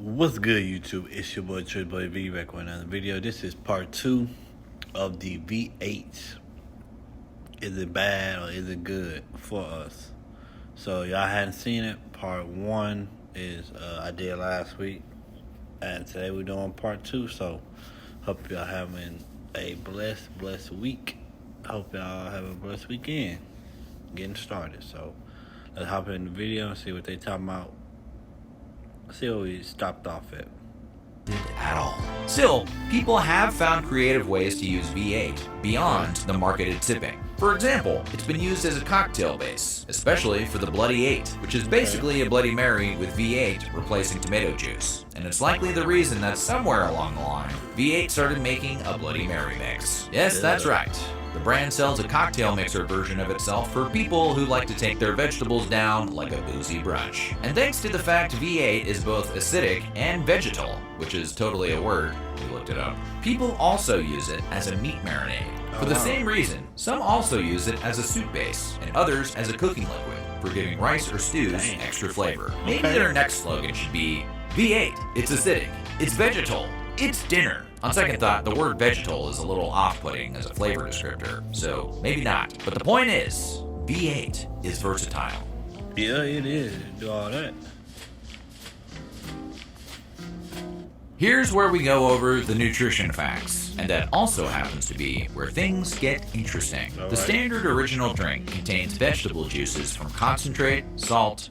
What's good, YouTube? It's your boy Trish Boy V back with another video. This is part 2 of the V8. Is it bad or is it good for us? So y'all hadn't seen it. Part 1 is I did last week, and today we're doing part 2. So hope y'all having a blessed week. Hope y'all have a blessed weekend. Getting started. So let's hop in the video and see what they talking about. See where we stopped off at. At all. Still, people have found creative ways to use V8 beyond the marketed sipping. For example, it's been used as a cocktail base, especially for the Bloody 8, which is basically a Bloody Mary with V8 replacing tomato juice. And it's likely the reason that somewhere along the line, V8 started making a Bloody Mary mix. Yes, that's right. The brand sells a cocktail mixer version of itself for people who like to take their vegetables down like a boozy brunch. And thanks to the fact V8 is both acidic and vegetal, which is totally a word, we looked it up, people also use it as a meat marinade. For the same reason, some also use it as a soup base, and others as a cooking liquid, for giving rice or stews extra flavor. Maybe their next slogan should be, V8, it's acidic, it's vegetal, it's dinner. On second thought, the word vegetal is a little off-putting as a flavor descriptor, so maybe not. But the point is, V8 is versatile. Yeah, it is. Do all that. Here's where we go over the nutrition facts, and that also happens to be where things get interesting. The standard original drink contains vegetable juices from concentrate, salt,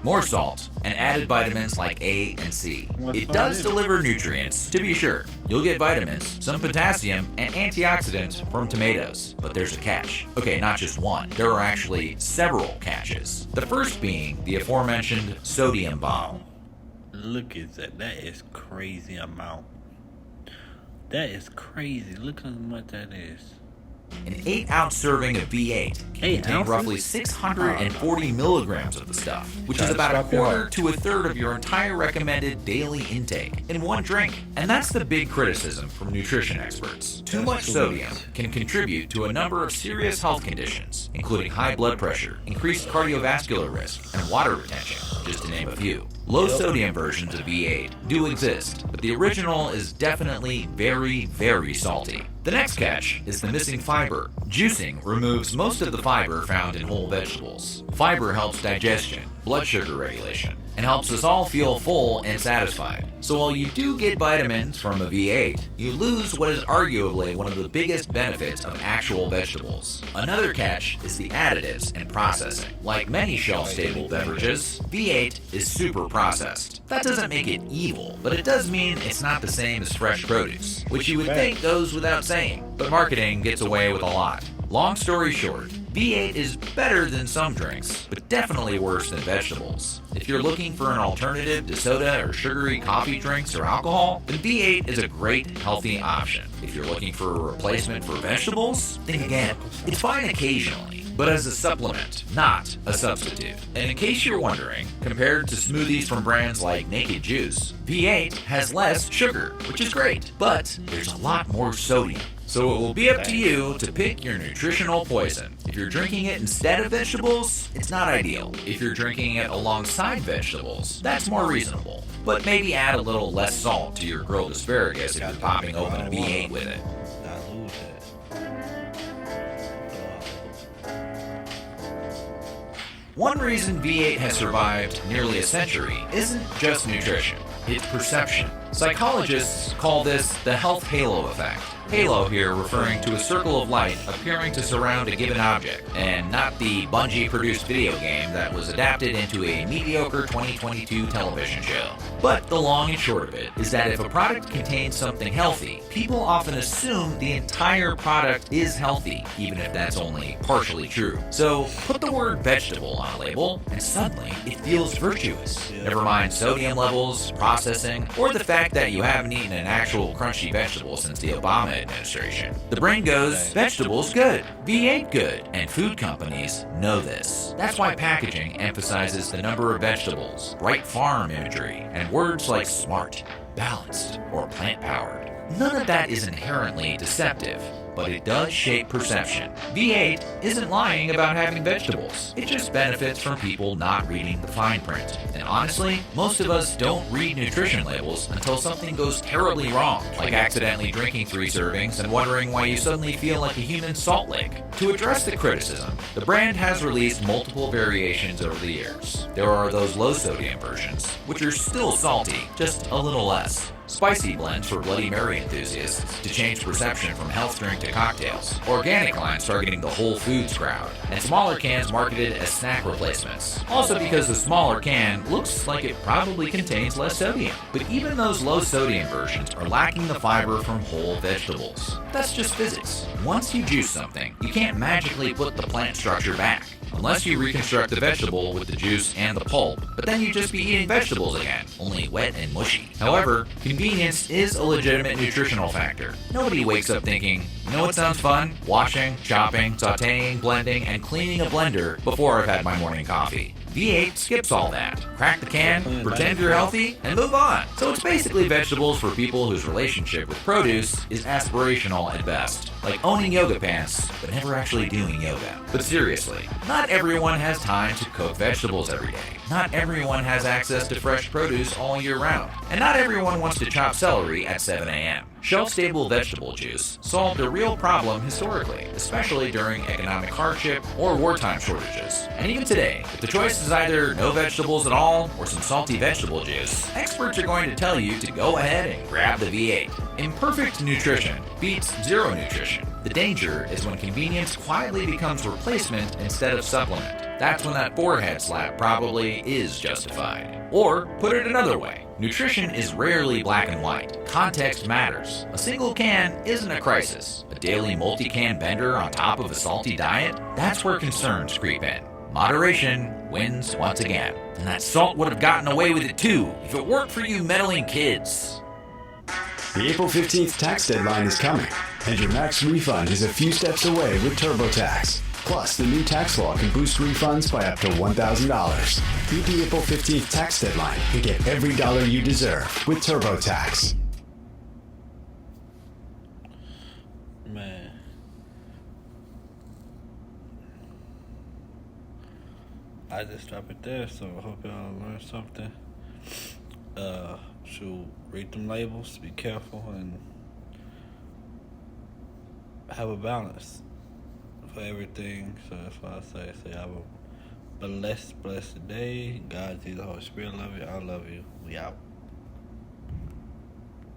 more salt, and added vitamins like A and C. It does deliver nutrients, to be sure. You'll get vitamins, some potassium, and antioxidants from tomatoes. But there's a catch. Okay, not just one. There are actually several catches. The first being the aforementioned sodium bomb. Look at that. That is crazy amount. That is crazy. Look how much that is. An 8-ounce serving of V8 can contain roughly 640 milligrams of the stuff, which is about a quarter to a third of your entire recommended daily intake in one drink. And that's the big criticism from nutrition experts. Too much sodium can contribute to a number of serious health conditions, including high blood pressure, increased cardiovascular risk, and water retention, just to name a few. Low sodium versions of V8 do exist, but the original is definitely very, very salty. The next catch is the missing fiber. Juicing removes most of the fiber found in whole vegetables. Fiber helps digestion, blood sugar regulation, and helps us all feel full and satisfied. So while you do get vitamins from a V8, you lose what is arguably one of the biggest benefits of actual vegetables. Another catch is the additives and processing. Like many shelf-stable beverages, V8 is super processed. That doesn't make it evil, but it does mean it's not the same as fresh produce, which you would think goes without saying, but marketing gets away with a lot. Long story short, V8 is better than some drinks, but definitely worse than vegetables. If you're looking for an alternative to soda or sugary coffee drinks or alcohol, then V8 is a great, healthy option. If you're looking for a replacement for vegetables, think again. It's fine occasionally, but as a supplement, not a substitute. And in case you're wondering, compared to smoothies from brands like Naked Juice, V8 has less sugar, which is great, but there's a lot more sodium. So it will be up to you to pick your nutritional poison. If you're drinking it instead of vegetables, it's not ideal. If you're drinking it alongside vegetables, that's more reasonable. But maybe add a little less salt to your grilled asparagus if you're popping open a V8 with it. One reason V8 has survived nearly a century isn't just nutrition, it's perception. Psychologists call this the health halo effect. Halo here referring to a circle of light appearing to surround a given object, and not the Bungie-produced video game that was adapted into a mediocre 2022 television show. But the long and short of it is that if a product contains something healthy, people often assume the entire product is healthy, even if that's only partially true. So put the word vegetable on a label, and suddenly it feels virtuous. Never mind sodium levels, processing, or the fact that you haven't eaten an actual crunchy vegetable since the Obama administration. The brain goes, vegetables good, V8 good, and food companies know this. That's why packaging emphasizes the number of vegetables, bright farm imagery, and words like smart, balanced, or plant-powered. None of that is inherently deceptive. but it does shape perception. V8 isn't lying about having vegetables. It just benefits from people not reading the fine print. And honestly, most of us don't read nutrition labels until something goes terribly wrong, like accidentally drinking 3 servings and wondering why you suddenly feel like a human salt lick. To address the criticism, the brand has released multiple variations over the years. There are those low-sodium versions, which are still salty, just a little less. Spicy blends for Bloody Mary enthusiasts to change perception from health drink to cocktails. Organic lines targeting the Whole Foods crowd. And smaller cans marketed as snack replacements. Also because the smaller can looks like it probably contains less sodium. But even those low sodium versions are lacking the fiber from whole vegetables. That's just physics. Once you juice something, you can't magically put the plant structure back. Unless you reconstruct the vegetable with the juice and the pulp, but then you'd just be eating vegetables again, only wet and mushy. However, convenience is a legitimate nutritional factor. Nobody wakes up thinking, you know what sounds fun? Washing, chopping, sauteing, blending, and cleaning a blender before I've had my morning coffee. V8 skips all that. Crack the can, pretend you're healthy, and move on. So it's basically vegetables for people whose relationship with produce is aspirational at best. Like owning yoga pants, but never actually doing yoga. But seriously, not everyone has time to cook vegetables every day. Not everyone has access to fresh produce all year round. And not everyone wants to chop celery at 7 a.m. Shelf-stable vegetable juice solved a real problem historically, especially during economic hardship or wartime shortages. And even today, if the choice is either no vegetables at all or some salty vegetable juice, experts are going to tell you to go ahead and grab the V8. Imperfect nutrition beats zero nutrition. The danger is when convenience quietly becomes replacement instead of supplement. That's when that forehead slap probably is justified. Or, put it another way, nutrition is rarely black and white. Context matters. A single can isn't a crisis. A daily multi-can bender on top of a salty diet? That's where concerns creep in. Moderation wins once again. And that salt would have gotten away with it too, if it weren't for you meddling kids. The April 15th tax deadline is coming, and your max refund is a few steps away with TurboTax. Plus, the new tax law can boost refunds by up to $1,000. Beat the April 15th tax deadline and get every dollar you deserve with TurboTax. Man. I just drop it there, so I hope y'all learned something. Should read them labels, be careful, and have a balance for everything. So that's why I say have a blessed day. God, Jesus, Holy Spirit love you. I love you. We out.